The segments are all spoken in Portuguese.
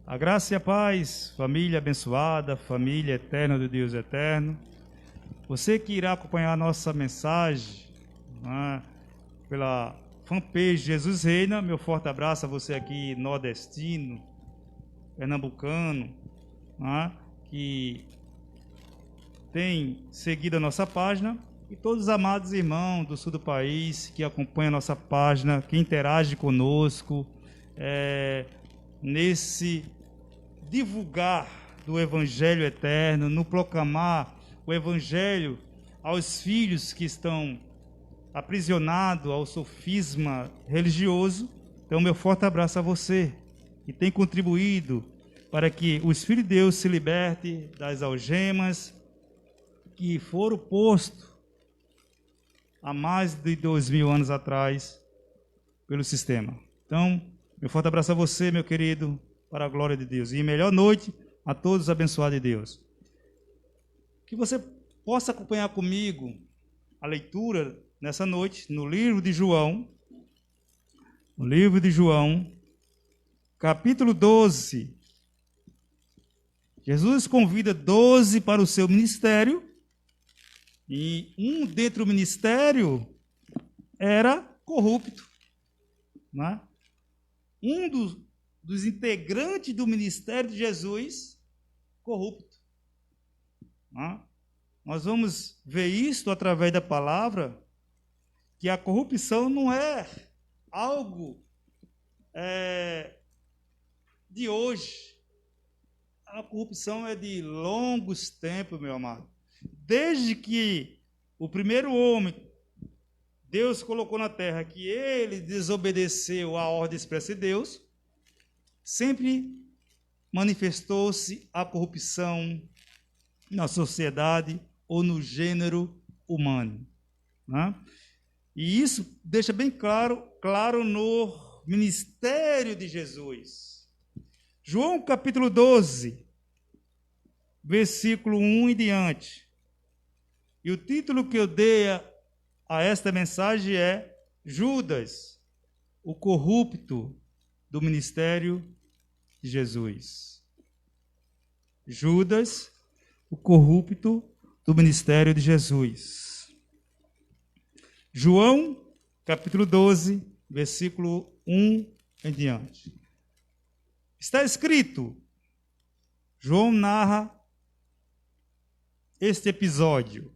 A graça e a paz, família abençoada, família eterna do Deus eterno. Você que irá acompanhar a nossa mensagem pela fanpage Jesus Reina, meu forte abraço a você aqui nordestino, pernambucano, que tem seguido a nossa página, e todos os amados irmãos do sul do país que acompanham a nossa página, que interagem conosco, nesse divulgar do Evangelho eterno, no proclamar o Evangelho aos filhos que estão aprisionados ao sofisma religioso. Então, meu forte abraço a você, que tem contribuído para que os filhos de Deus se libertem das algemas que foram postos há mais de 2000 anos atrás pelo sistema. Então, meu forte abraço a você, meu querido, para a glória de Deus. E melhor noite a todos os abençoados de Deus. Que você possa acompanhar comigo a leitura nessa noite no livro de João. No livro de João, capítulo 12. Jesus convida 12 para o seu ministério. E um dentro do ministério era corrupto. Né? Um dos integrantes do ministério de Jesus, corrupto. Nós vamos ver isto através da palavra, que a corrupção não é algo de hoje. A corrupção é de longos tempos, meu amado. Desde que o primeiro homem, Deus colocou na terra, que ele desobedeceu à ordem expressa de Deus, sempre manifestou-se a corrupção na sociedade ou no gênero humano. Né? E isso deixa bem claro no ministério de Jesus. João capítulo 12, versículo 1 em diante. E o título que eu dei a esta mensagem é Judas, o corrupto do ministério de Jesus. Judas, o corrupto do ministério de Jesus. João, capítulo 12, versículo 1 em diante. Está escrito, João narra este episódio.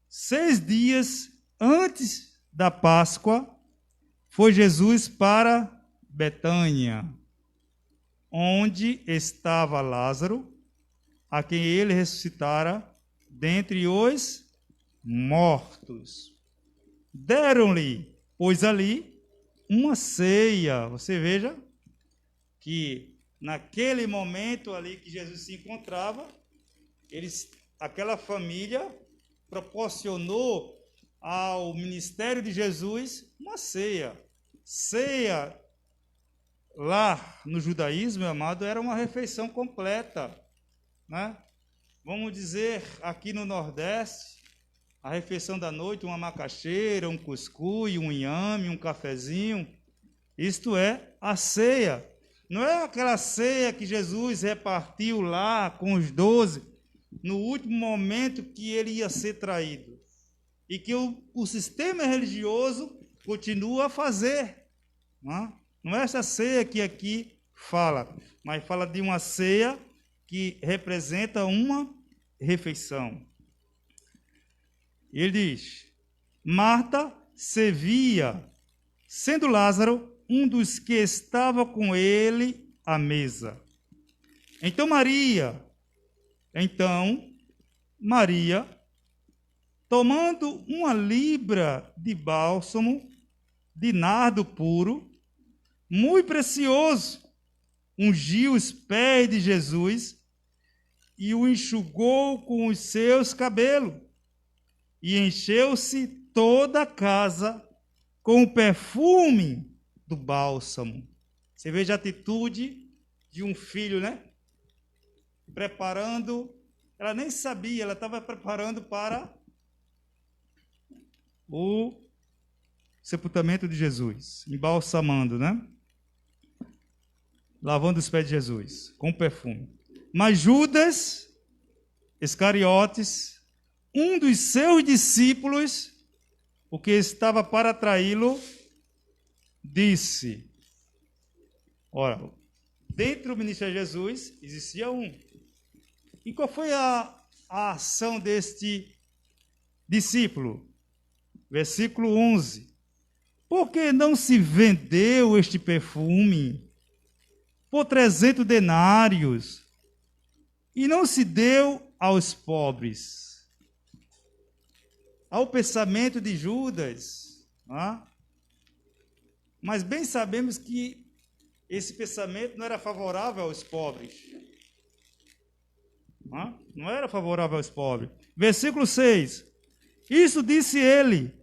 6 dias antes da Páscoa, foi Jesus para Betânia, onde estava Lázaro, a quem ele ressuscitara dentre os mortos. Deram-lhe, pois ali, uma ceia. Você veja que naquele momento ali que Jesus se encontrava, aquela família proporcionou ao ministério de Jesus uma ceia. Ceia, lá no judaísmo, meu amado, era uma refeição completa. Né? Vamos dizer, aqui no Nordeste, a refeição da noite, uma macaxeira, um cuscuz, um inhame, um cafezinho. Isto é a ceia. Não é aquela ceia que Jesus repartiu lá com os 12, no último momento que ele ia ser traído. E que o sistema religioso continua a fazer. Não é essa ceia que aqui fala, mas fala de uma ceia que representa uma refeição. Ele diz, Marta servia, sendo Lázaro um dos que estava com ele à mesa. Então Maria, tomando uma libra de bálsamo de nardo puro, muito precioso, ungiu os pés de Jesus e o enxugou com os seus cabelos, e encheu-se toda a casa com o perfume do bálsamo. Você veja a atitude de um filho, né? Preparando, ela nem sabia, ela estava preparando para o sepultamento de Jesus, embalsamando, né? lavando os pés de Jesus, com perfume. Mas Judas Iscariotes, um dos seus discípulos, o que estava para traí-lo, disse, ora, dentro do ministério de Jesus existia um. E qual foi a ação deste discípulo? Versículo 11. Por que não se vendeu este perfume por 300 denários e não se deu aos pobres? Ao pensamento de Judas, mas bem sabemos que esse pensamento não era favorável aos pobres. Não era favorável aos pobres. Versículo 6. Isso disse ele,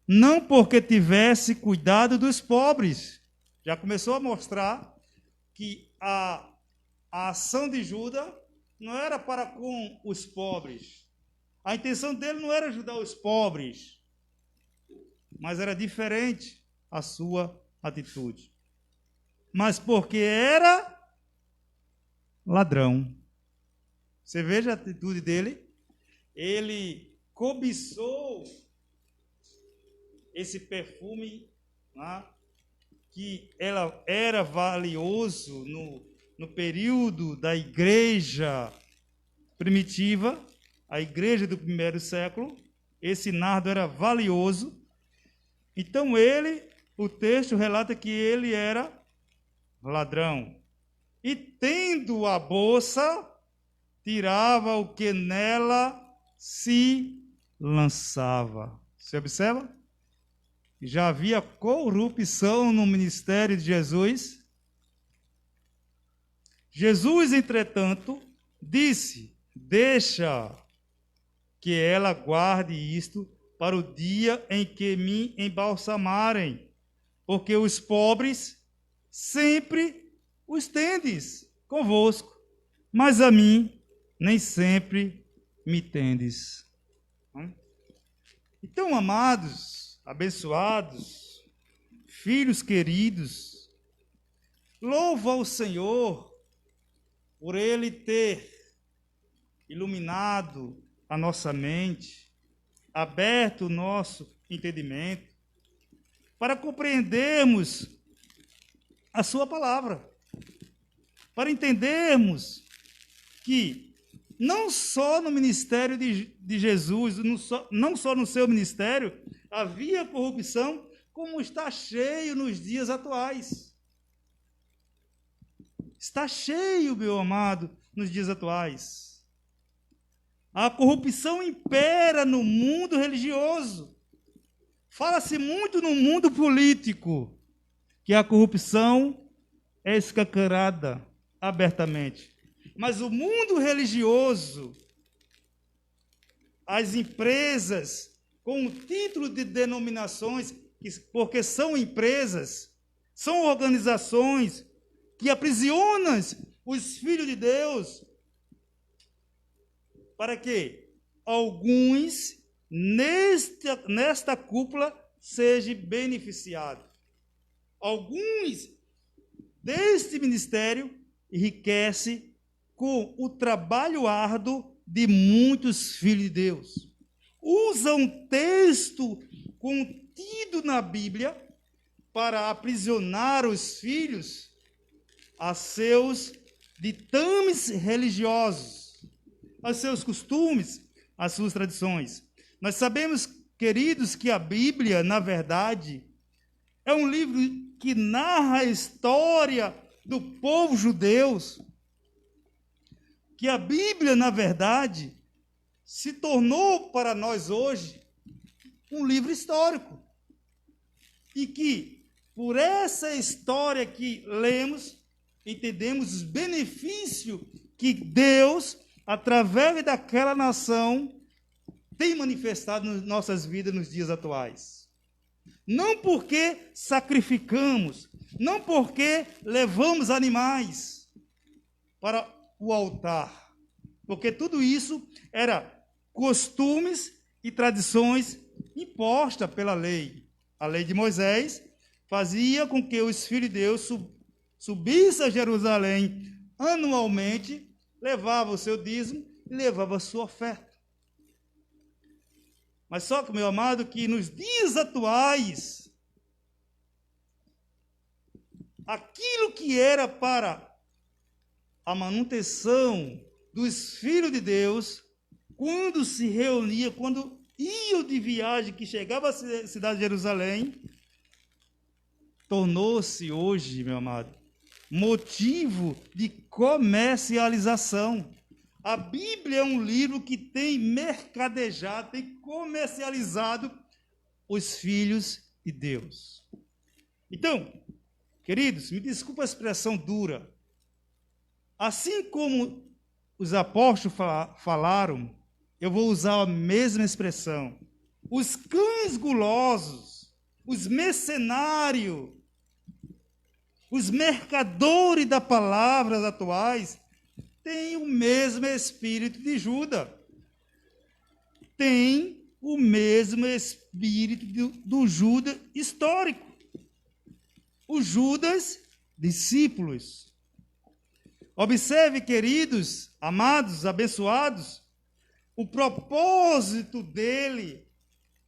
não porque tivesse cuidado dos pobres. Já começou a mostrar que a ação de Judas não era para com os pobres. A intenção dele não era ajudar os pobres, mas era diferente a sua atitude. Mas porque era ladrão. Você veja a atitude dele. Ele cobiçou esse perfume, que ela era valioso no período da igreja primitiva, a igreja do primeiro século. Esse nardo era valioso. Então o texto relata que ele era ladrão. E tendo a bolsa, tirava o que nela se lançava. Você observa? Já havia corrupção no ministério de Jesus. Jesus, entretanto, disse, deixa que ela guarde isto para o dia em que me embalsamarem, porque os pobres sempre os tendes convosco, mas a mim nem sempre me tendes. Então, amados, abençoados, filhos queridos, louvo ao Senhor por Ele ter iluminado a nossa mente, aberto o nosso entendimento, para compreendermos a sua palavra, para entendermos que não só no ministério de Jesus, não só no seu ministério, havia corrupção, como está cheio nos dias atuais. Está cheio, meu amado, nos dias atuais. A corrupção impera no mundo religioso. Fala-se muito no mundo político que a corrupção é escancarada abertamente. Mas o mundo religioso, as empresas com o título de denominações, porque são empresas, são organizações que aprisionam os filhos de Deus, para que alguns nesta cúpula sejam beneficiados. Alguns deste ministério enriquecem com o trabalho árduo de muitos filhos de Deus. Usam texto contido na Bíblia para aprisionar os filhos a seus ditames religiosos, aos seus costumes, às suas tradições. Nós sabemos, queridos, que a Bíblia, na verdade, é um livro que narra a história do povo judeu, que a Bíblia, na verdade, se tornou para nós hoje um livro histórico. E que, por essa história que lemos, entendemos os benefícios que Deus, através daquela nação, tem manifestado nas nossas vidas nos dias atuais. Não porque sacrificamos, não porque levamos animais para o altar, porque tudo isso era costumes e tradições impostas pela lei. A lei de Moisés fazia com que os filhos de Deus subisse a Jerusalém anualmente, levava o seu dízimo e levava a sua oferta. Mas só que, meu amado, que nos dias atuais, aquilo que era para a manutenção dos filhos de Deus, quando se reunia, quando iam de viagem, que chegava à cidade de Jerusalém, tornou-se hoje, meu amado, motivo de comercialização. A Bíblia é um livro que tem mercadejado, tem comercializado os filhos de Deus. Então, queridos, me desculpa a expressão dura. Assim como os apóstolos falaram, eu vou usar a mesma expressão. Os cães gulosos, os mercenários, os mercadores da palavra atuais, têm o mesmo espírito de Judas. Tem o mesmo espírito do Judas histórico. Os Judas discípulos. Observe, queridos, amados, abençoados, o propósito dele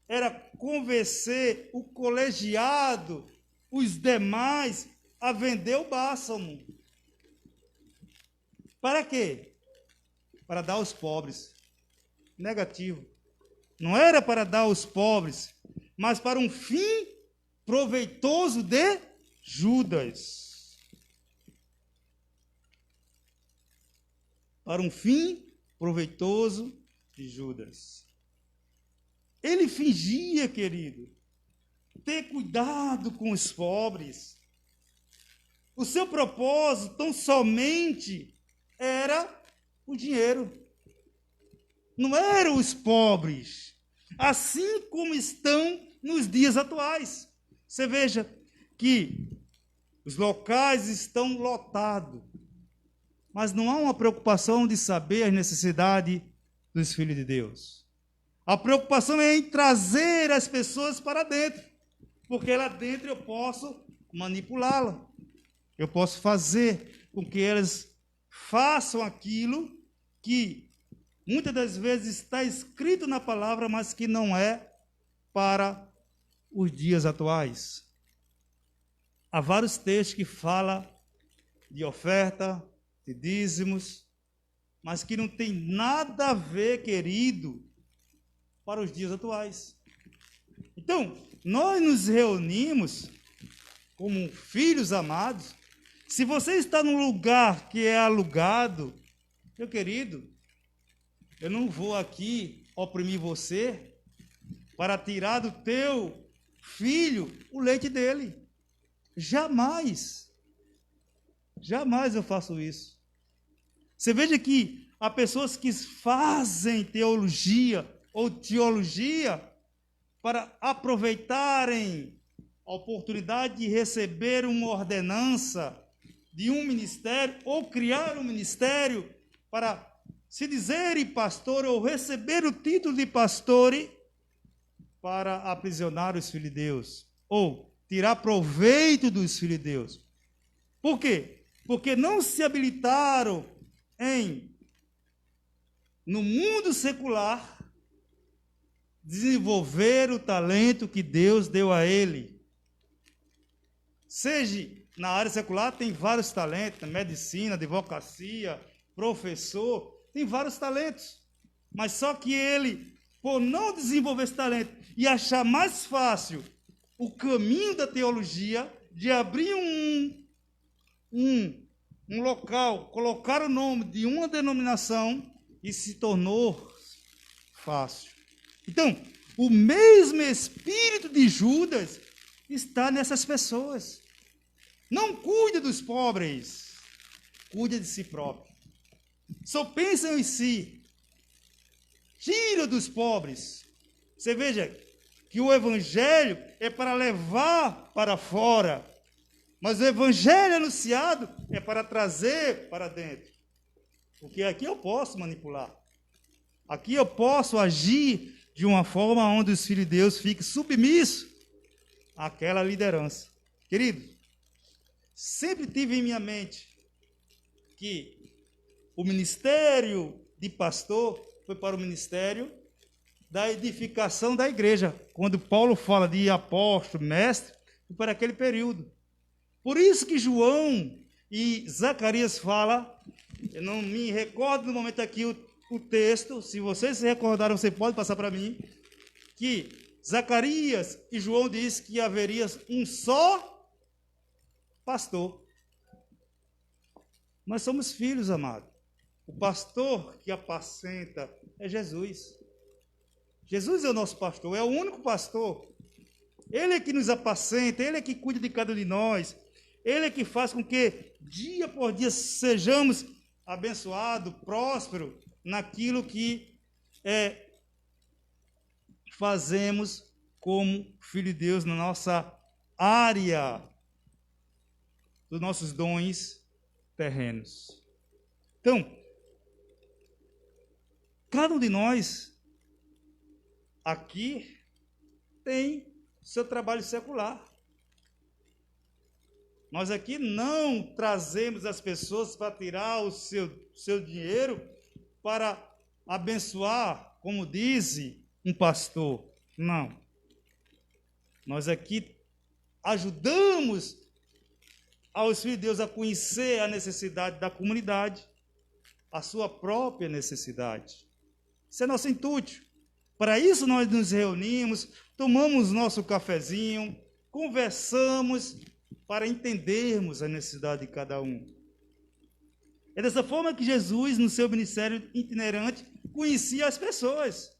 era convencer o colegiado, os demais, a vender o bálsamo. Para quê? Para dar aos pobres. Negativo. Não era para dar aos pobres, mas para um fim proveitoso de Judas. Para um fim proveitoso de Judas. Ele fingia, querido, ter cuidado com os pobres. O seu propósito tão somente era o dinheiro. Não eram os pobres, assim como estão nos dias atuais. Você veja que os locais estão lotados, mas não há uma preocupação de saber as necessidades dos filhos de Deus. A preocupação é em trazer as pessoas para dentro, porque lá dentro eu posso manipulá-la. Eu posso fazer com que elas façam aquilo que muitas das vezes está escrito na palavra, mas que não é para os dias atuais. Há vários textos que falam de oferta, de dízimos, mas que não tem nada a ver, querido, para os dias atuais. Então, nós nos reunimos como filhos amados. Se você está num lugar que é alugado, meu querido, eu não vou aqui oprimir você para tirar do teu filho o leite dele. Jamais. Jamais eu faço isso. Você veja que há pessoas que fazem teologia ou teologia para aproveitarem a oportunidade de receber uma ordenança de um ministério ou criar um ministério para se dizerem pastor ou receber o título de pastor para aprisionar os filhos de Deus ou tirar proveito dos filhos de Deus. Por quê? Porque não se habilitaram no mundo secular, desenvolver o talento que Deus deu a ele. Seja na área secular, tem vários talentos, medicina, advocacia, professor, tem vários talentos. Mas só que ele, por não desenvolver esse talento e achar mais fácil o caminho da teologia, de abrir um local, colocar o nome de uma denominação, e se tornou fácil. Então, o mesmo espírito de Judas está nessas pessoas. Não cuida dos pobres, cuida de si próprio. Só pensam em si. Tira dos pobres. Você veja que o evangelho é para levar para fora, mas o evangelho anunciado é para trazer para dentro. Porque aqui eu posso manipular. Aqui eu posso agir de uma forma onde os filhos de Deus fiquem submissos àquela liderança. Querido, sempre tive em minha mente que o ministério de pastor foi para o ministério da edificação da igreja. Quando Paulo fala de apóstolo, mestre, foi para aquele período. Por isso que João e Zacarias falam, eu não me recordo no momento aqui o texto, se vocês se recordaram, você pode passar para mim, que Zacarias e João diz que haveria um só pastor. Nós somos filhos, amados. O pastor que apacenta é Jesus. Jesus é o nosso pastor, é o único pastor. Ele é que nos apacenta, ele é que cuida de cada um de nós. Ele é que faz com que dia por dia sejamos abençoados, prósperos naquilo que fazemos como filho de Deus na nossa área dos nossos dons terrenos. Então, cada um de nós aqui tem seu trabalho secular. Nós aqui não trazemos as pessoas para tirar o seu dinheiro para abençoar, como diz um pastor. Não. Nós aqui ajudamos aos filhos de Deus a conhecer a necessidade da comunidade, a sua própria necessidade. Isso é nosso intuito. Para isso nós nos reunimos, tomamos nosso cafezinho, conversamos para entendermos a necessidade de cada um. É dessa forma que Jesus, no seu ministério itinerante, conhecia as pessoas.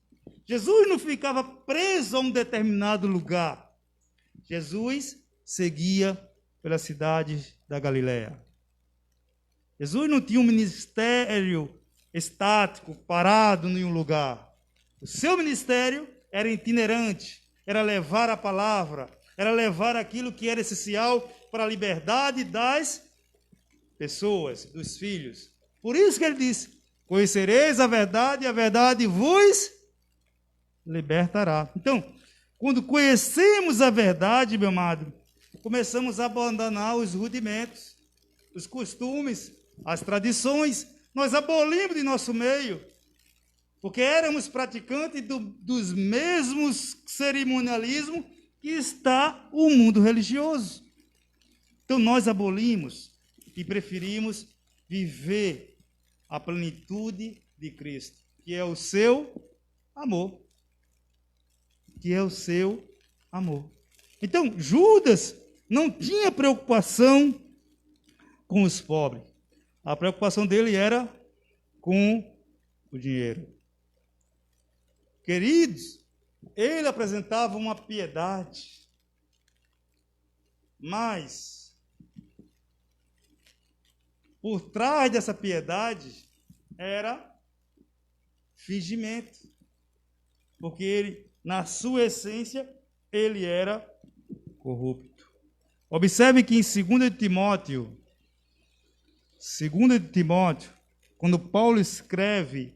Jesus não ficava preso a um determinado lugar. Jesus seguia pela cidade da Galileia. Jesus não tinha um ministério estático, parado em um lugar. O seu ministério era itinerante, era levar a palavra, era levar aquilo que era essencial para a liberdade das pessoas, dos filhos. Por isso que ele disse, conhecereis a verdade e a verdade vos libertará. Então, quando conhecemos a verdade, meu amado, começamos a abandonar os rudimentos, os costumes, as tradições, nós abolimos de nosso meio, porque éramos praticantes dos mesmos cerimonialismos que está o mundo religioso. Então nós abolimos e preferimos viver a plenitude de Cristo, que é o seu amor. Que é o seu amor. Então, Judas não tinha preocupação com os pobres. A preocupação dele era com o dinheiro. Queridos, ele apresentava uma piedade, mas por trás dessa piedade era fingimento, porque ele, na sua essência, ele era corrupto. Observe que em 2 Timóteo, quando Paulo escreve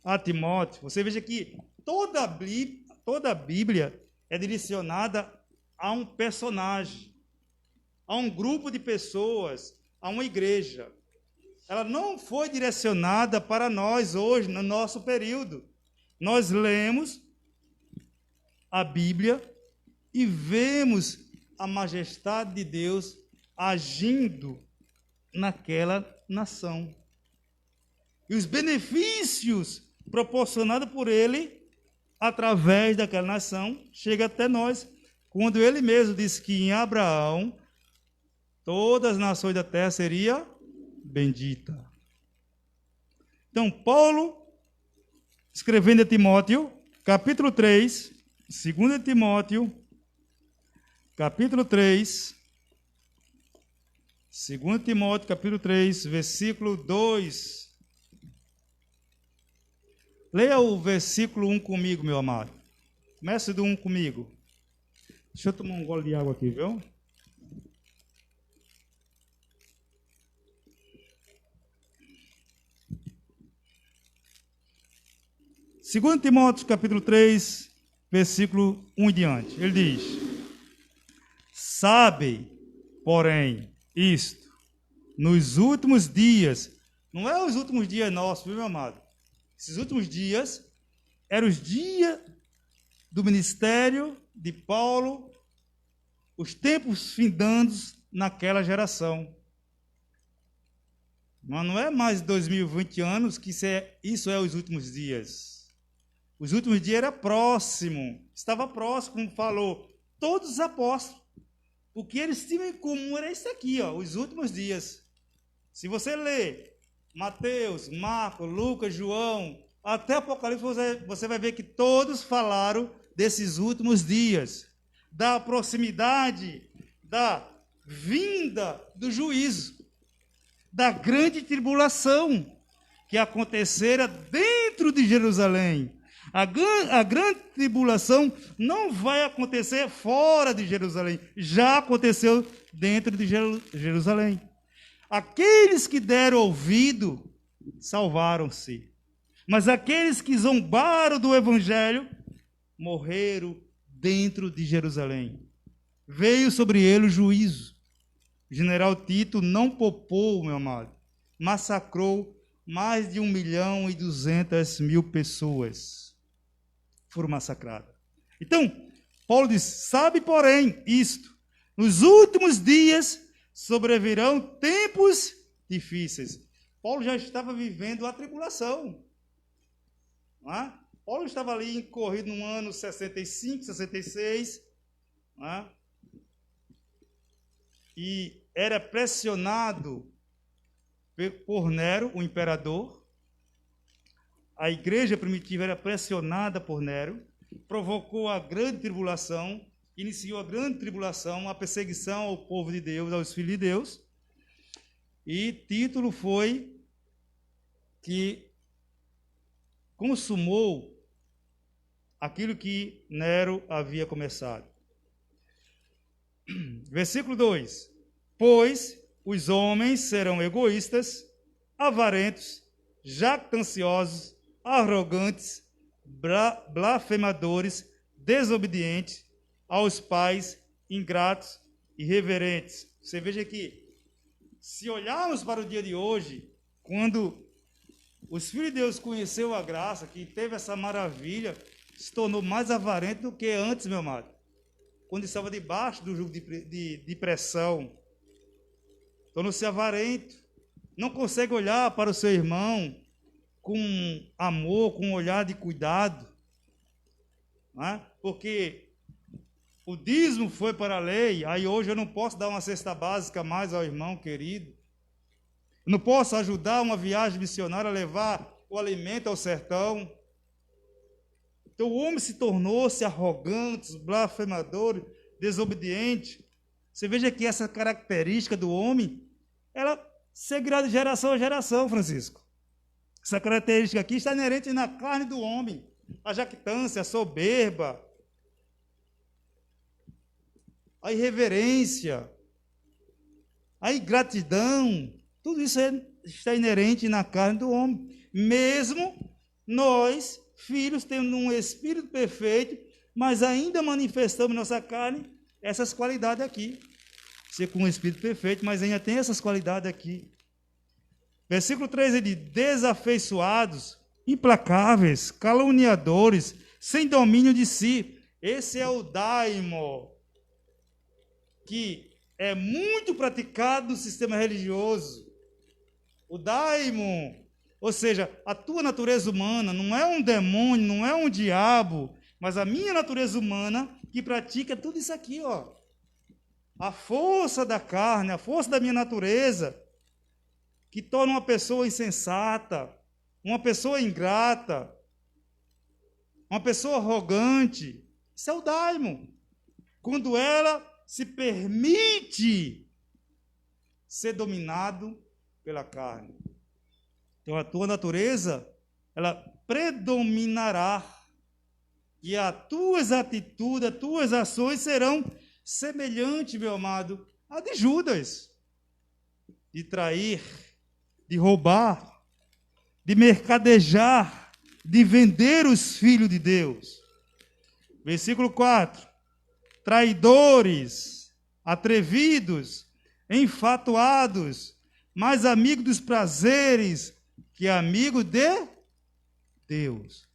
a Timóteo, você veja que toda a Bíblia é direcionada a um personagem, a um grupo de pessoas, a uma igreja. Ela não foi direcionada para nós hoje, no nosso período. Nós lemos a Bíblia e vemos a majestade de Deus agindo naquela nação. E os benefícios proporcionados por ele, através daquela nação, chega até nós, quando ele mesmo disse que em Abraão, todas as nações da terra seriam benditas. Então, Paulo, escrevendo a Timóteo, capítulo 3, 2 Timóteo, capítulo 3, 2 Timóteo, capítulo 3, versículo 2. Leia o versículo 1 comigo, meu amado. Comece do 1 comigo. Deixa eu tomar um gole de água aqui, viu? Segundo Timóteo, capítulo 3, versículo 1 em diante. Ele diz: Sabe, porém, isto, nos últimos dias, não é os últimos dias nossos, viu, meu amado? Esses últimos dias eram os dias do ministério de Paulo, os tempos findandos naquela geração. Mas não é mais 2020 anos que isso é os últimos dias. Os últimos dias era próximo, estava próximo, como falou, todos os apóstolos. O que eles tinham em comum era isso aqui, ó, os últimos dias. Se você ler Mateus, Marcos, Lucas, João, até Apocalipse, você vai ver que todos falaram desses últimos dias, da proximidade, da vinda do juízo, da grande tribulação que acontecera dentro de Jerusalém. A grande tribulação não vai acontecer fora de Jerusalém, já aconteceu dentro de Jerusalém. Aqueles que deram ouvido salvaram-se, mas aqueles que zombaram do evangelho morreram dentro de Jerusalém. Veio sobre ele o juízo. O general Tito não poupou, meu amado, massacrou mais de 1.200.000 pessoas. Foram massacradas. Então, Paulo diz, sabe, porém, isto, nos últimos dias sobrevirão tempos difíceis. Paulo já estava vivendo a tribulação. Não é? Paulo estava ali incorrido no ano 65, 66, não é? E era pressionado por Nero, o imperador. A igreja primitiva era pressionada por Nero, provocou a grande tribulação, iniciou a grande tribulação, a perseguição ao povo de Deus, aos filhos de Deus. E título foi que consumou aquilo que Nero havia começado. Versículo 2: Pois os homens serão egoístas, avarentos, jactanciosos, arrogantes, blasfemadores, desobedientes aos pais, ingratos e irreverentes. Você veja que, se olharmos para o dia de hoje, quando os filhos de Deus conheceu a graça, que teve essa maravilha, se tornou mais avarento do que antes, meu amado. Quando estava debaixo do jugo de pressão, tornou-se avarento, não consegue olhar para o seu irmão com amor, com um olhar de cuidado, não é? Porque o dízimo foi para a lei, aí hoje eu não posso dar uma cesta básica mais ao irmão querido, não posso ajudar uma viagem missionária a levar o alimento ao sertão. Então o homem se tornou-se arrogante, blasfemador, desobediente. Você veja que essa característica do homem, ela seguirá de geração a geração, Francisco. Essa característica aqui está inerente na carne do homem. A jactância, a soberba, a irreverência, a ingratidão, tudo isso está inerente na carne do homem. Mesmo nós, filhos, tendo um espírito perfeito, mas ainda manifestamos em nossa carne essas qualidades aqui. Ser com um espírito perfeito, mas ainda tem essas qualidades aqui. Versículo 3, ele diz, desafeiçoados, implacáveis, caluniadores, sem domínio de si. Esse é o daimo, que é muito praticado no sistema religioso. O daimo, ou seja, a tua natureza humana não é um demônio, não é um diabo, mas a minha natureza humana que pratica tudo isso aqui, ó. A força da carne, a força da minha natureza, que torna uma pessoa insensata, uma pessoa ingrata, uma pessoa arrogante. Isso é o daimo. Quando ela se permite ser dominado pela carne. Então a tua natureza, ela predominará. E as tuas atitudes, as tuas ações serão semelhantes, meu amado, a de Judas. De trair, de roubar, de mercadejar, de vender os filhos de Deus. Versículo 4. Traidores, atrevidos, enfatuados, mais amigo dos prazeres que amigo de Deus.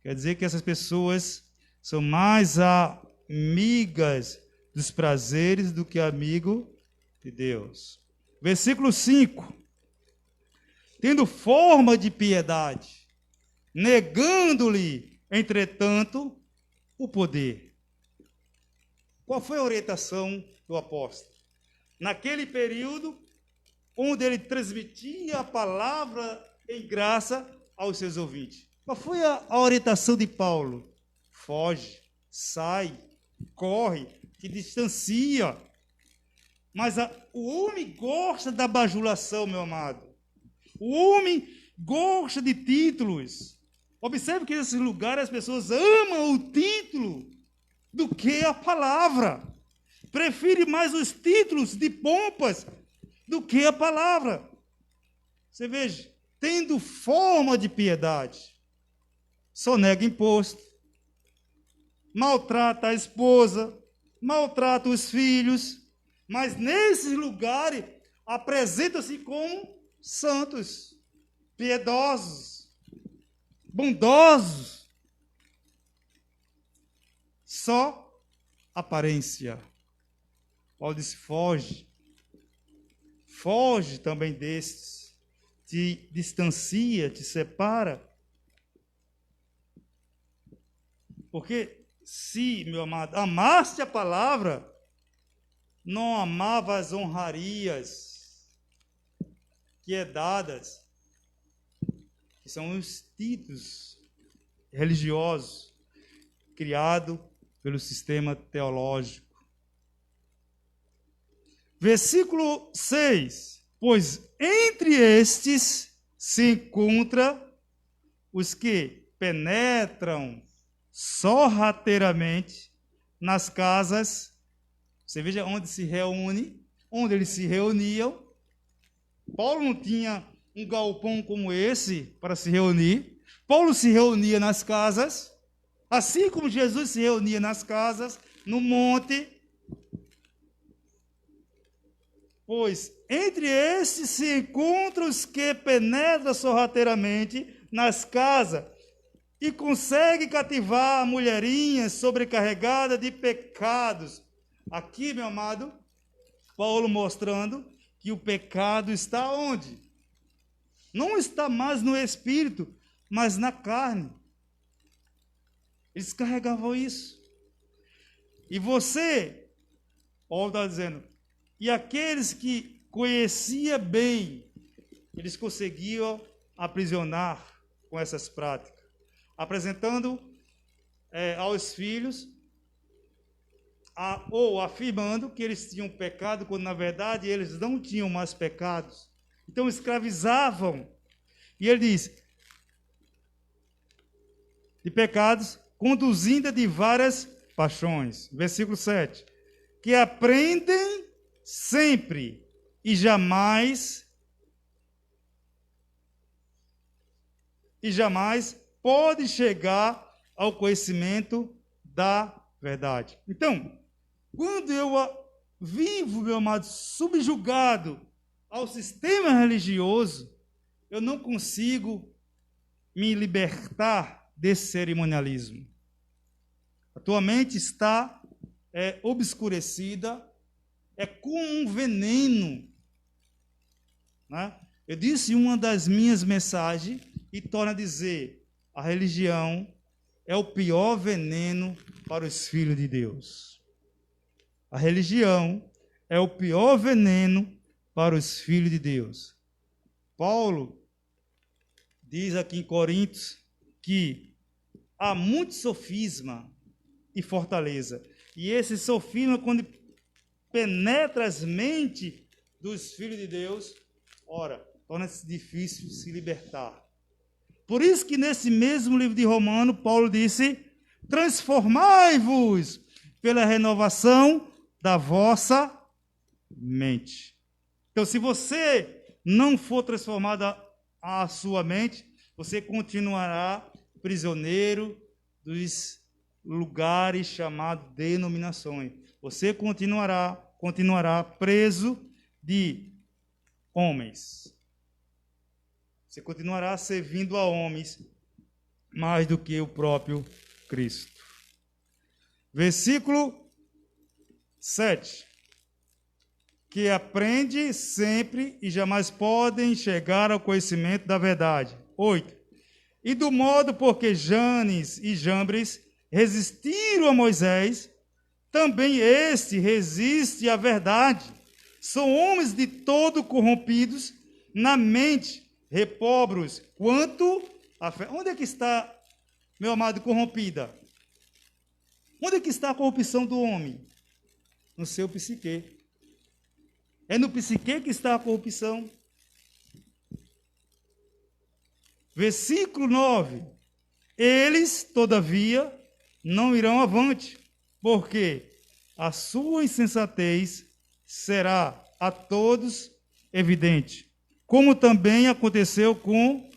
Quer dizer que essas pessoas são mais amigas dos prazeres do que amigo de Deus. Versículo 5. Tendo forma de piedade, negando-lhe, entretanto, o poder. Qual foi a orientação do apóstolo? Naquele período, onde ele transmitia a palavra em graça aos seus ouvintes. Qual foi a orientação de Paulo? Foge, sai, corre, te distancia. Mas o homem gosta da bajulação, meu amado. O homem gosta de títulos. Observe que nesse lugar as pessoas amam o título do que a palavra. Prefere mais os títulos de pompas do que a palavra. Você veja, tendo forma de piedade, sonega imposto, maltrata a esposa, maltrata os filhos, mas nesses lugares apresentam-se como santos, piedosos, bondosos. Só aparência. Paulo diz: foge. Foge também destes. Te distancia, te separa. Porque se, meu amado, amaste a palavra, não amava as honrarias que é dadas, que são os títulos religiosos criados pelo sistema teológico. Versículo 6. Pois entre estes se encontra os que penetram sorrateiramente nas casas. Você veja onde se reúne, onde eles se reuniam. Paulo não tinha um galpão como esse para se reunir. Paulo se reunia nas casas, assim como Jesus se reunia nas casas, no monte. Pois entre estes se encontram os que penetram sorrateiramente nas casas e conseguem cativar a mulherinha sobrecarregada de pecados. Aqui, meu amado, Paulo mostrando que o pecado está onde? Não está mais no espírito, mas na carne. Eles carregavam isso. E você, Paulo está dizendo, e aqueles que conhecia bem, eles conseguiam aprisionar com essas práticas, apresentando aos filhos, ou afirmando que eles tinham pecado, quando na verdade eles não tinham mais pecados. Então escravizavam. E ele diz, de pecados, conduzindo de várias paixões. Versículo 7. Que aprendem sempre e jamais pode chegar ao conhecimento da verdade. Então, quando eu vivo, meu amado, subjugado ao sistema religioso, eu não consigo me libertar desse cerimonialismo. A tua mente está obscurecida, é como um veneno. Né? Eu disse em uma das minhas mensagens, e torno a dizer, a religião é o pior veneno para os filhos de Deus. A religião é o pior veneno para os filhos de Deus. Paulo diz aqui em Coríntios que há muito sofisma e fortaleza. E esse sofisma, quando penetra as mentes dos filhos de Deus, ora, torna-se difícil se libertar. Por isso que nesse mesmo livro de Romanos, Paulo disse, transformai-vos pela renovação da vossa mente. Então, se você não for transformada a sua mente, você continuará prisioneiro dos lugares chamados denominações. Você continuará preso de homens. Você continuará servindo a homens mais do que o próprio Cristo. Versículo 7. Que aprende sempre e jamais podem chegar ao conhecimento da verdade. 8. E do modo porque Janes e Jambres resistiram a Moisés, também este resiste à verdade. São homens de todo corrompidos, na mente, repobros, quanto a fé. Onde é que está, meu amado, corrompida? Onde é que está a corrupção do homem? No seu psique. É no psique que está a corrupção. Versículo 9. Eles, todavia, não irão avante, porque a sua insensatez será a todos evidente, como também aconteceu com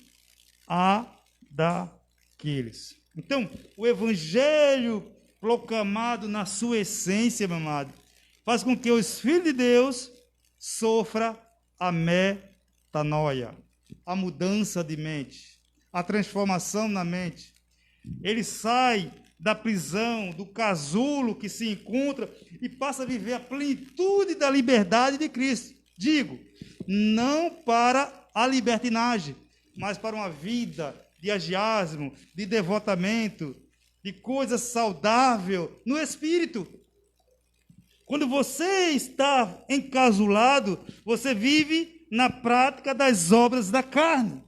a daqueles. Então, o evangelho proclamado na sua essência, meu amado, faz com que os filhos de Deus sofram a metanoia, a mudança de mente, a transformação na mente. Ele sai da prisão, do casulo que se encontra e passa a viver a plenitude da liberdade de Cristo. Digo, não para a libertinagem, mas para uma vida de agiasmo, de devotamento, de coisa saudável no espírito. Quando você está encasulado, você vive na prática das obras da carne,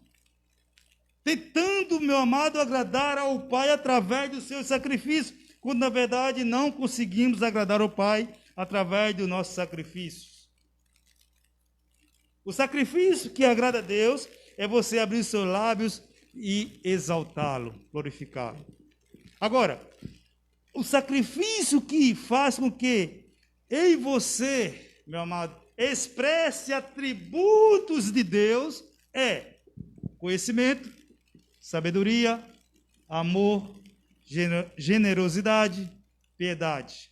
tentando, meu amado, agradar ao Pai através do seu sacrifício, quando na verdade não conseguimos agradar ao Pai através do nosso sacrifício. O sacrifício que agrada a Deus é você abrir os seus lábios e exaltá-lo, glorificá-lo. Agora, o sacrifício que faz com que eu e você, meu amado, expresse atributos de Deus é conhecimento, sabedoria, amor, generosidade, piedade.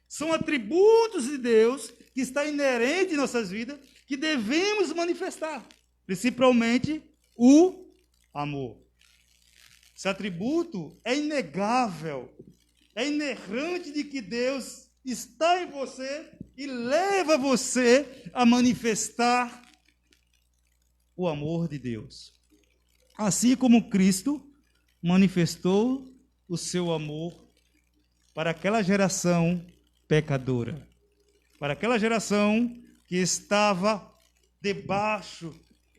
São atributos de Deus que está inerente em nossas vidas, que devemos manifestar, principalmente o amor. Esse atributo é inegável, é inerrante de que Deus está em você e leva você a manifestar o amor de Deus. Assim como Cristo manifestou o seu amor para aquela geração pecadora, para aquela geração que estava debaixo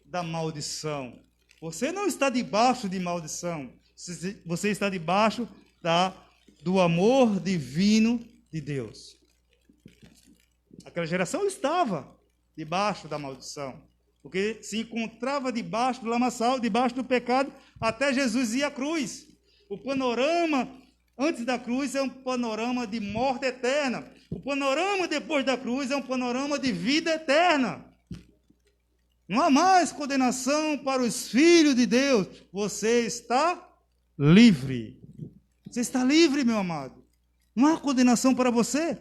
da maldição. Você não está debaixo de maldição, você está debaixo do amor divino de Deus. Aquela geração estava debaixo da maldição, porque se encontrava debaixo do lamaçal, debaixo do pecado, até Jesus ir à cruz. O panorama antes da cruz é um panorama de morte eterna. O panorama depois da cruz é um panorama de vida eterna. Não há mais condenação para os filhos de Deus. Você está livre. Você está livre, meu amado. Não há condenação para você.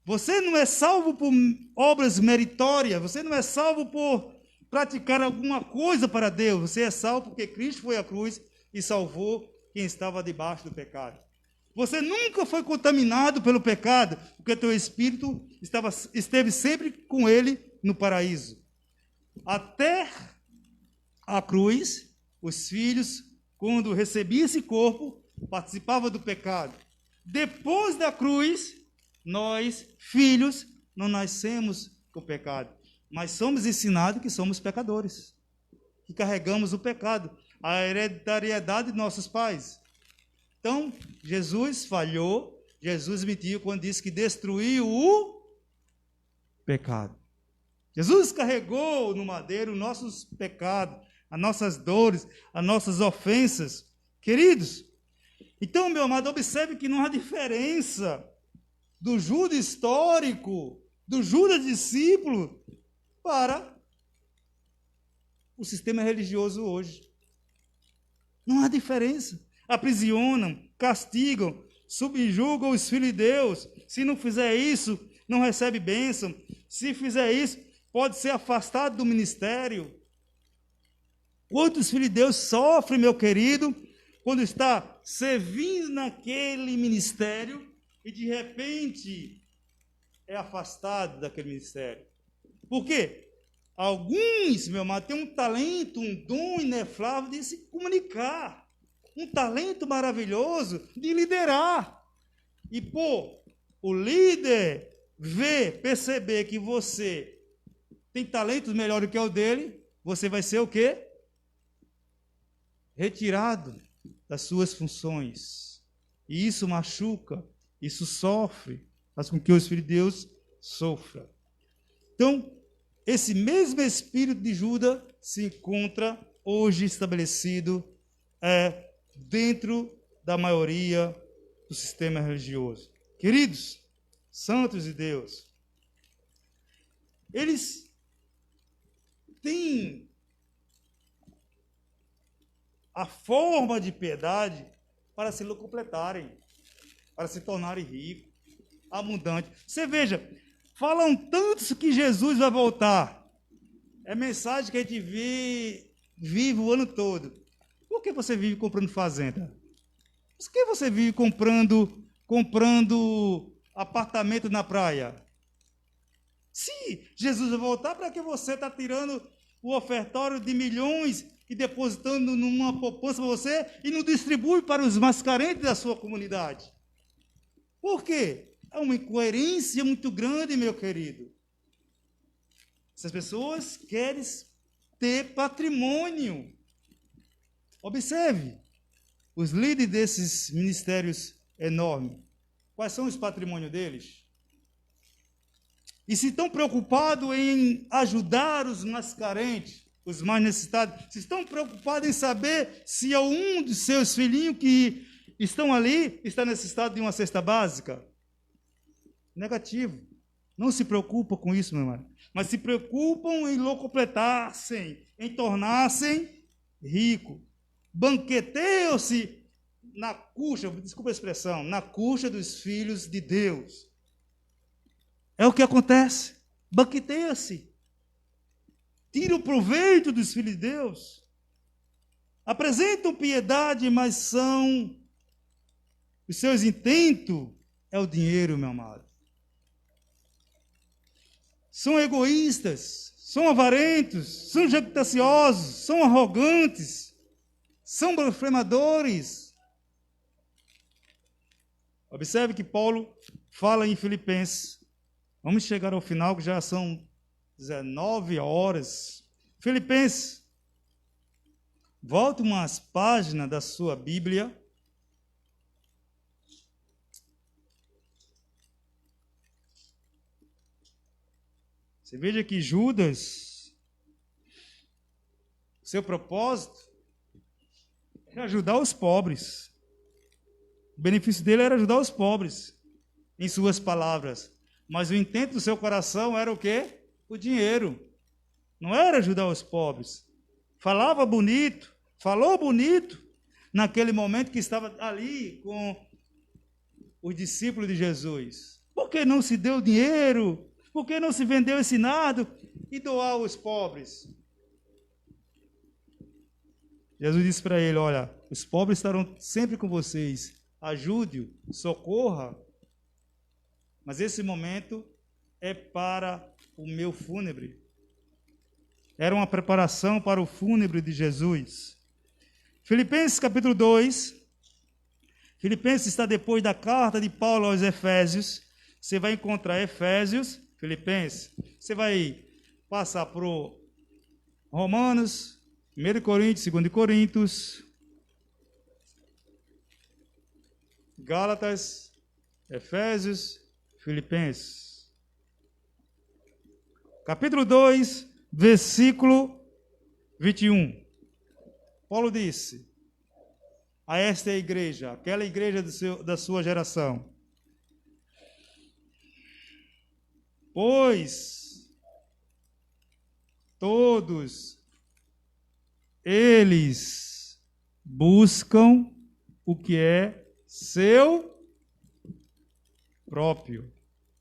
Você não é salvo por obras meritórias. Você não é salvo por praticar alguma coisa para Deus. Você é salvo porque Cristo foi à cruz e salvou quem estava debaixo do pecado. Você nunca foi contaminado pelo pecado, porque teu espírito esteve sempre com ele no paraíso. Até a cruz, os filhos, quando recebiam esse corpo, participavam do pecado. Depois da cruz, nós, filhos, não nascemos com pecado, mas somos ensinados que somos pecadores, que carregamos o pecado, a hereditariedade de nossos pais. Então, Jesus falhou, Jesus mentiu quando disse que destruiu o pecado. Jesus carregou no madeiro os nossos pecados, as nossas dores, as nossas ofensas. Queridos, então, meu amado, observe que não há diferença do Judas histórico, do Judas discípulo, para o sistema religioso hoje. Não há diferença. Aprisionam, castigam, subjugam os filhos de Deus. Se não fizer isso, não recebe bênção. Se fizer isso, pode ser afastado do ministério. Quantos filhos de Deus sofrem, meu querido, quando está servindo naquele ministério e de repente é afastado daquele ministério? Por quê? Alguns, meu amado, têm um talento, um dom inefável de se comunicar, um talento maravilhoso de liderar. E, o líder perceber que você tem talentos melhores que o dele, você vai ser o quê? Retirado das suas funções. E isso machuca, isso sofre, faz com que os filhos de Deus sofram. Então, esse mesmo espírito de Judas se encontra hoje estabelecido dentro da maioria do sistema religioso. Queridos, santos de Deus, eles têm a forma de piedade para se completarem, para se tornarem ricos, abundantes. Você veja, falam tantos que Jesus vai voltar. É mensagem que a gente vive o ano todo. Por que você vive comprando fazenda? Por que você vive comprando apartamento na praia? Se Jesus vai voltar, para que você está tirando o ofertório de milhões e depositando numa poupança para você e não distribui para os mais carentes da sua comunidade? Por quê? É uma incoerência muito grande, meu querido. Essas pessoas querem ter patrimônio. Observe, os líderes desses ministérios enormes, quais são os patrimônios deles? E se estão preocupados em ajudar os mais carentes, os mais necessitados, se estão preocupados em saber se algum dos seus filhinhos que estão ali está necessitado de uma cesta básica? Negativo. Não se preocupa com isso, meu irmão. Mas se preocupam em locupletassem, em tornassem rico. Banqueteiam-se na custa, desculpa a expressão, na custa dos filhos de Deus. É o que acontece. Banqueteia-se. Tira o proveito dos filhos de Deus. Apresentam piedade, mas os seus intentos é o dinheiro, meu amado. São egoístas, são avarentos, são jactanciosos, são arrogantes, são blasfemadores. Observe que Paulo fala em Filipenses. Vamos chegar ao final, que já são 19 horas. Filipenses, volte umas páginas da sua Bíblia. Você veja que Judas, seu propósito era ajudar os pobres. O benefício dele era ajudar os pobres, em suas palavras. Mas o intento do seu coração era o quê? O dinheiro. Não era ajudar os pobres. Falava bonito, falou bonito, naquele momento que estava ali com os discípulos de Jesus. Por que não se deu dinheiro? Por que não se vendeu esse nado e doar aos pobres? Jesus disse para ele, olha, os pobres estarão sempre com vocês. Ajude-o, socorra. Mas esse momento é para o meu fúnebre. Era uma preparação para o fúnebre de Jesus. Filipenses capítulo 2. Filipenses está depois da carta de Paulo aos Efésios. Você vai encontrar Efésios, Filipenses. Você vai passar por Romanos, 1 Coríntios, 2 Coríntios, Gálatas, Efésios, Filipenses. Capítulo 2, versículo 21. Paulo disse a esta igreja, aquela igreja da sua geração: pois todos eles buscam o que é seu próprio,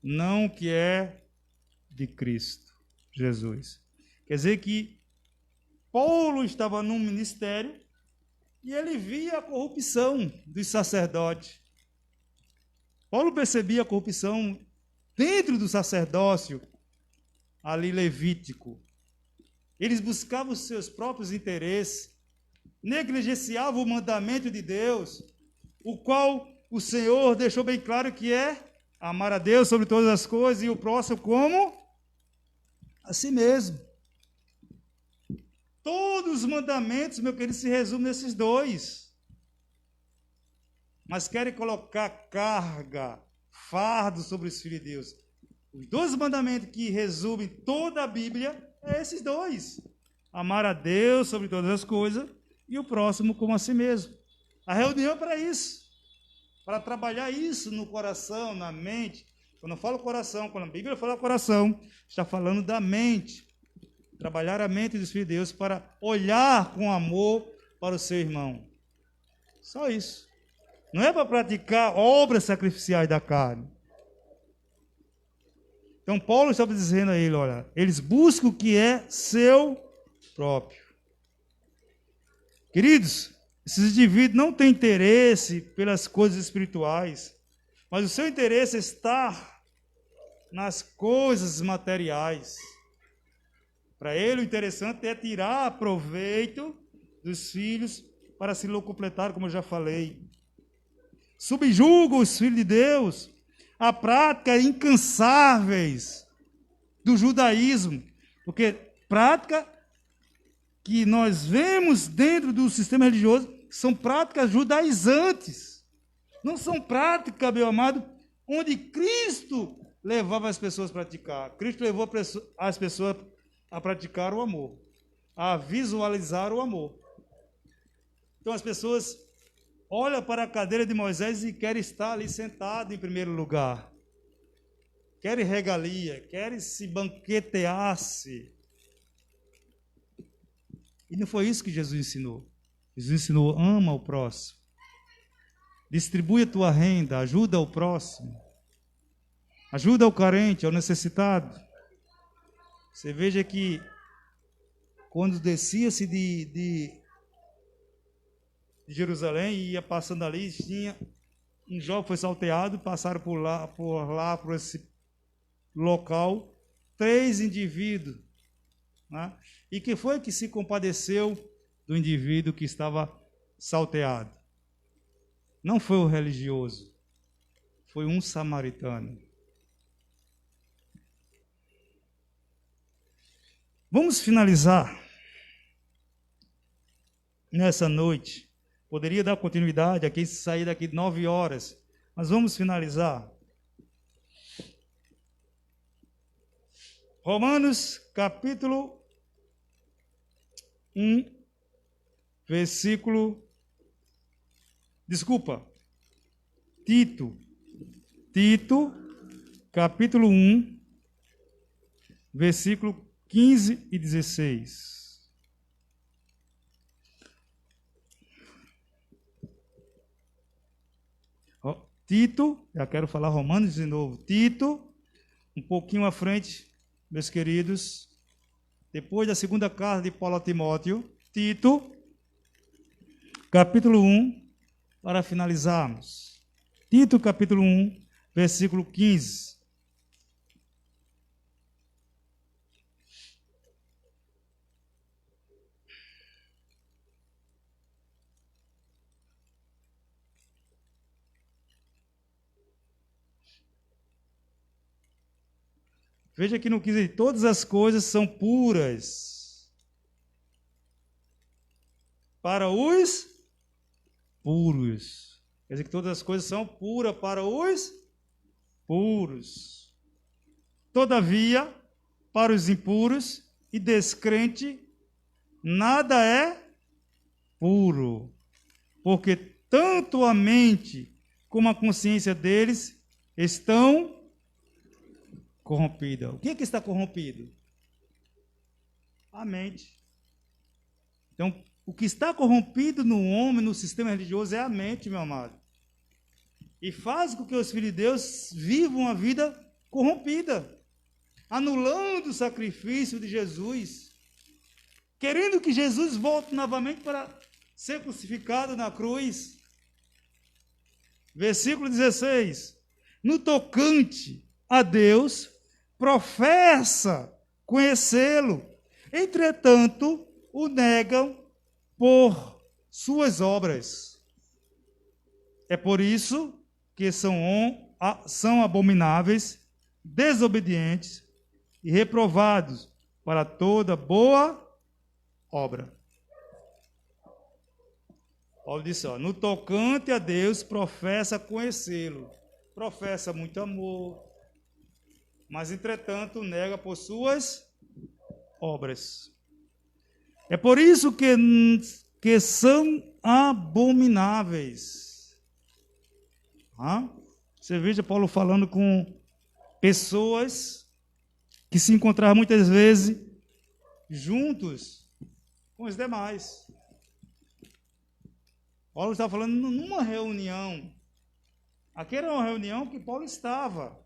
não o que é de Cristo Jesus. Quer dizer que Paulo estava num ministério e ele via a corrupção dos sacerdotes. Paulo percebia a corrupção dentro do sacerdócio ali levítico. Eles buscavam os seus próprios interesses, negligenciavam o mandamento de Deus, o qual o Senhor deixou bem claro que é amar a Deus sobre todas as coisas e o próximo como a si mesmo. Todos os mandamentos, meu querido, se resumem nesses dois. Mas querem colocar carga, fardo sobre os filhos de Deus. Os dois mandamentos que resumem toda a Bíblia é esses dois. Amar a Deus sobre todas as coisas e o próximo como a si mesmo. A reunião é para isso. Para trabalhar isso no coração, na mente. Quando eu falo coração, quando a Bíblia fala coração, está falando da mente. Trabalhar a mente dos filhos de Deus para olhar com amor para o seu irmão. Só isso. Não é para praticar obras sacrificiais da carne. Então Paulo estava dizendo a ele, olha, eles buscam o que é seu próprio. Queridos, esses indivíduos não têm interesse pelas coisas espirituais, mas o seu interesse está nas coisas materiais. Para ele o interessante é tirar proveito dos filhos para se locupletar, como eu já falei. Subjugam os filhos de Deus a práticas incansáveis do judaísmo, porque prática que nós vemos dentro do sistema religioso são práticas judaizantes. Não são práticas, meu amado, onde Cristo levava as pessoas a praticar. Cristo levou as pessoas a praticar o amor, a visualizar o amor. Então as pessoas olham para a cadeira de Moisés e querem estar ali sentado em primeiro lugar. Querem regalia, querem se banquetear-se. E não foi isso que Jesus ensinou. Jesus ensinou, ama o próximo. Distribui a tua renda, ajuda o próximo. Ajuda o carente, ao necessitado. Você veja que quando descia-se de Jerusalém e ia passando ali, tinha um jovem foi salteado, passaram por esse local, 3 indivíduos, né? E que foi que se compadeceu do indivíduo que estava salteado? Não foi o religioso, foi um samaritano. Vamos finalizar nessa noite. Poderia dar continuidade aqui, sair daqui 9 horas, mas vamos finalizar. Romanos capítulo 1, Tito, capítulo 1, versículo 15 e 16. Tito, já quero falar Romanos de novo. Tito, um pouquinho à frente, meus queridos, depois da segunda carta de Paulo a Timóteo, Tito, capítulo 1, para finalizarmos. Tito, capítulo 1, versículo 15. Veja que no 15, todas as coisas são puras para os puros. Quer dizer que todas as coisas são puras para os puros. Todavia, para os impuros e descrente, nada é puro, porque tanto a mente como a consciência deles estão corrompida. O que é que está corrompido? A mente. Então, o que está corrompido no homem, no sistema religioso, é a mente, meu amado. E faz com que os filhos de Deus vivam uma vida corrompida, anulando o sacrifício de Jesus, querendo que Jesus volte novamente para ser crucificado na cruz. Versículo 16. No tocante a Deus, professa conhecê-lo, entretanto, o negam por suas obras. É por isso que são abomináveis, desobedientes e reprovados para toda boa obra. Paulo disse, no tocante a Deus, professa conhecê-lo. Professa muito amor, mas, entretanto, nega por suas obras. É por isso que são abomináveis. Você veja Paulo falando com pessoas que se encontravam muitas vezes juntos com os demais. Paulo estava falando numa reunião. Aqui era uma reunião que Paulo estava.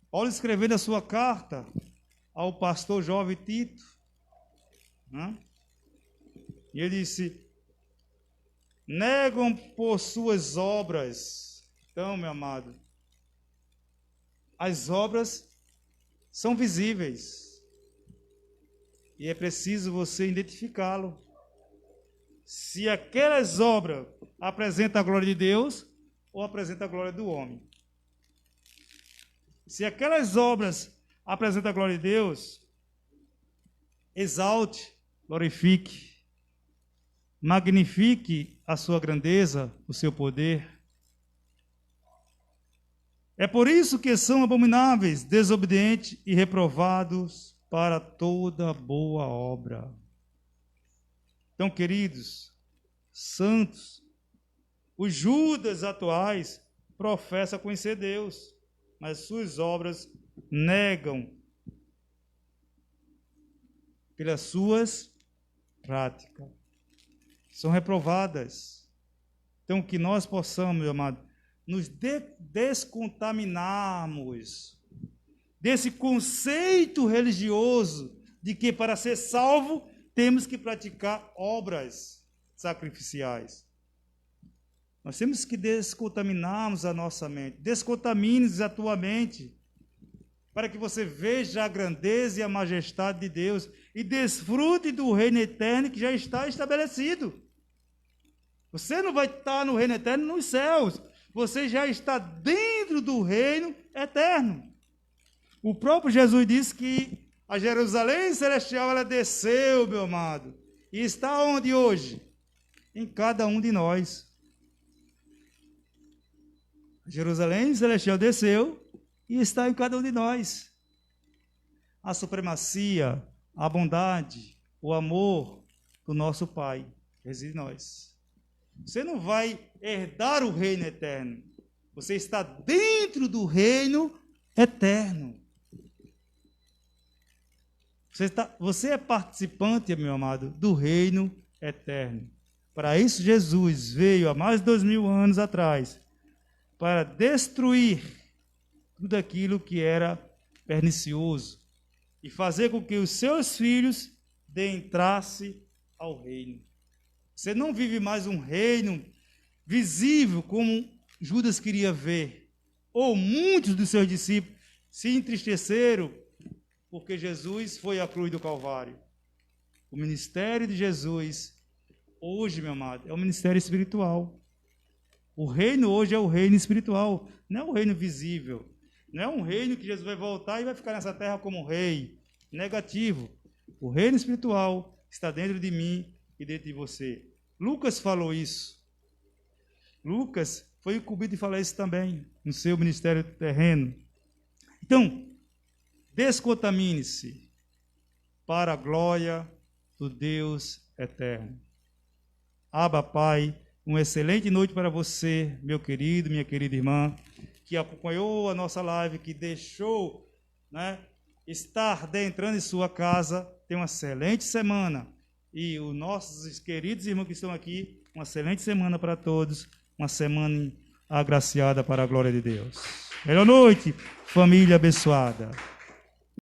Paulo escrevendo a sua carta ao pastor jovem Tito, e ele disse, negam por suas obras. Então, meu amado, as obras são visíveis e é preciso você identificá-lo. Se aquelas obras apresentam a glória de Deus ou apresentam a glória do homem. Se aquelas obras apresentam a glória de Deus, exalte, glorifique, magnifique a sua grandeza, o seu poder. É por isso que são abomináveis, desobedientes e reprovados para toda boa obra. Então, queridos, santos, os Judas atuais professam conhecer Deus, mas suas obras negam pelas suas práticas. São reprovadas. Então, que nós possamos, meu amado, nos descontaminarmos desse conceito religioso de que para ser salvo temos que praticar obras sacrificiais. Nós temos que descontaminarmos a nossa mente. Descontamine-se a tua mente, para que você veja a grandeza e a majestade de Deus e desfrute do reino eterno que já está estabelecido. Você não vai estar no reino eterno nos céus. Você já está dentro do reino eterno. O próprio Jesus disse que a Jerusalém celestial, ela desceu, meu amado. E está onde hoje? Em cada um de nós. A Jerusalém celestial desceu e está em cada um de nós. A supremacia, a bondade, o amor do nosso Pai reside em nós. Você não vai herdar o reino eterno. Você está dentro do reino eterno. Você é participante, meu amado, do reino eterno. Para isso, Jesus veio há mais de 2000 anos atrás, para destruir tudo aquilo que era pernicioso e fazer com que os seus filhos entrassem ao reino. Você não vive mais um reino visível como Judas queria ver, ou muitos dos seus discípulos se entristeceram porque Jesus foi à cruz do Calvário. O ministério de Jesus, hoje, meu amado, é um ministério espiritual. O reino hoje é o reino espiritual, não é o reino visível. Não é um reino que Jesus vai voltar e vai ficar nessa terra como rei. Negativo. O reino espiritual está dentro de mim e dentro de você. Lucas falou isso. Lucas foi incumbido de falar isso também no seu ministério terreno. Então, descontamine-se para a glória do Deus eterno. Abba, Pai, uma excelente noite para você, meu querido, minha querida irmã, que acompanhou a nossa live, que deixou, estar entrando em sua casa. Tenha uma excelente semana. E os nossos queridos irmãos que estão aqui, uma excelente semana para todos. Uma semana agraciada para a glória de Deus. Melhor noite, família abençoada.